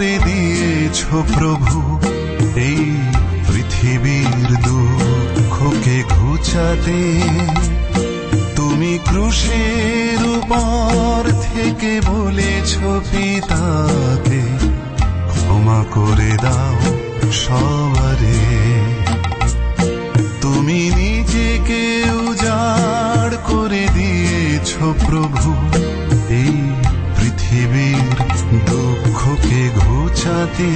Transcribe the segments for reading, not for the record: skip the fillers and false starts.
করে দিয়েছ প্রভু এই পৃথিবীর দুঃখকে ঘুচাতে। তুমি ক্রুশের উপর থেকে বলেছ পিতাকে, ক্ষমা করে দাও সবারে। তুমি নিজেকে উজাড় করে দিয়েছ প্রভু এই পৃথিবীর দুঃখকে ঘুচাতে।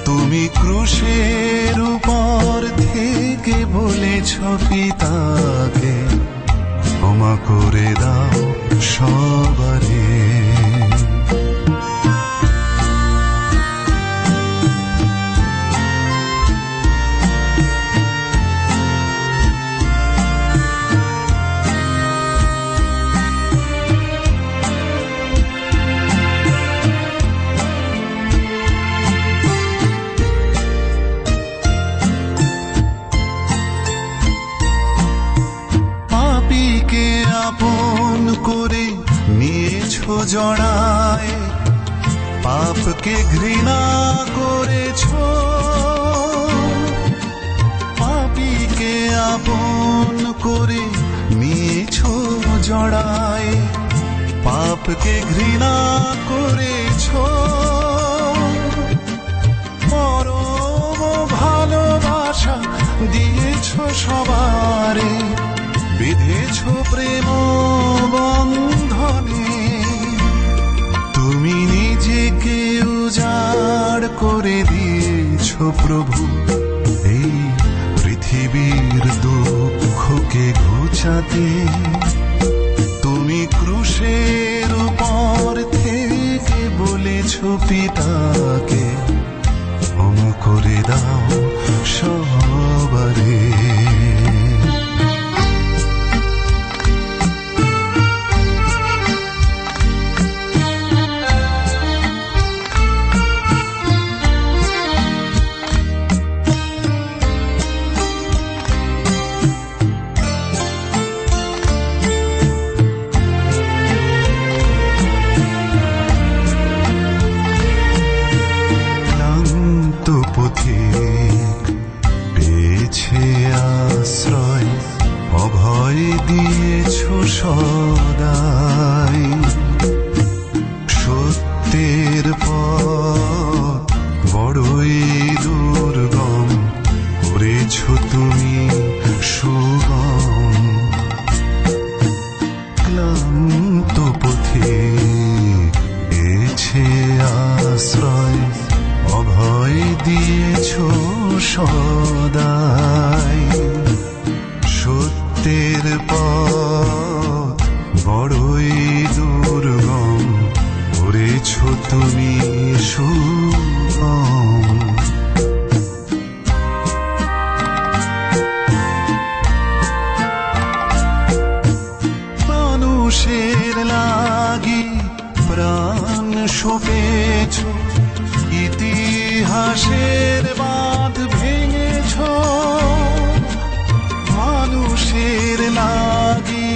তুমি ক্রুশের উপর থেকে বলেছ পিতাকে, ক্ষমা করে দাও সবারে। আপন করে নিয়েছ জড়ায়, পাপকে ঘৃণা করেছ। পাপীকে আপন করে নিয়েছ জড়ায়, পাপকে ঘৃণা করেছ। পরম ভালোবাসা দিয়েছ সবারে, বিধেছ প্রেম বন্ধনে। তুমি নিজেকে উজাড় করে দিয়েছ প্রভু এই পৃথিবীর দুঃখকে ঘুচাতে। তুমি ক্রুশের উপর থেকে বলেছ পিতাকে, ক্ষমা করে দাও সবারে। পেয়েছে আশ্রয়, অভয় দিয়েছ সদাই। সত্যের পথ বড়ই দুর্গম করেছ তুমি সুগম। ক্লান্ত পথে পেয়েছে আশ্রয়, অভয় দিয়েছ সদাই। সত্যের পথ বড়ই দুর্গম করেছ তুমি সুগম। মানুষের লাগি প্রাণ সঁপেছ, ইতিহাসের বাঁধ ভেঙেছ। মানুষের লাগি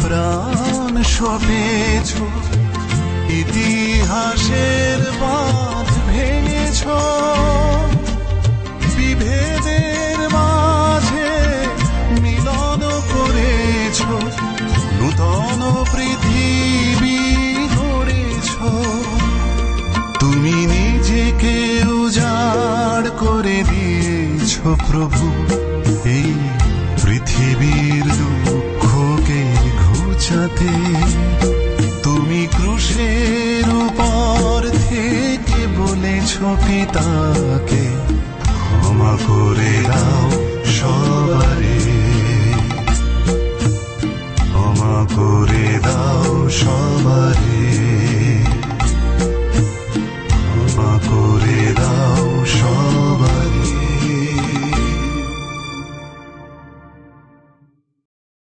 প্রাণ সঁপেছ, ইতিহাসের বাঁধ ভেঙেছ। বিভেদের মাঝে মিলন করেছ, নূতন পৃথিবী গড়েছ। তুমি নিজেকে উজাড় করে দিয়েছ প্রভু এই পৃথিবীর দুঃখকে ঘুচাতে। তুমি ক্রুশের উপর থেকে বলেছ পিতাকে, ক্ষমা করে দাও সবারে। ক্ষমা করে দাও সবারে।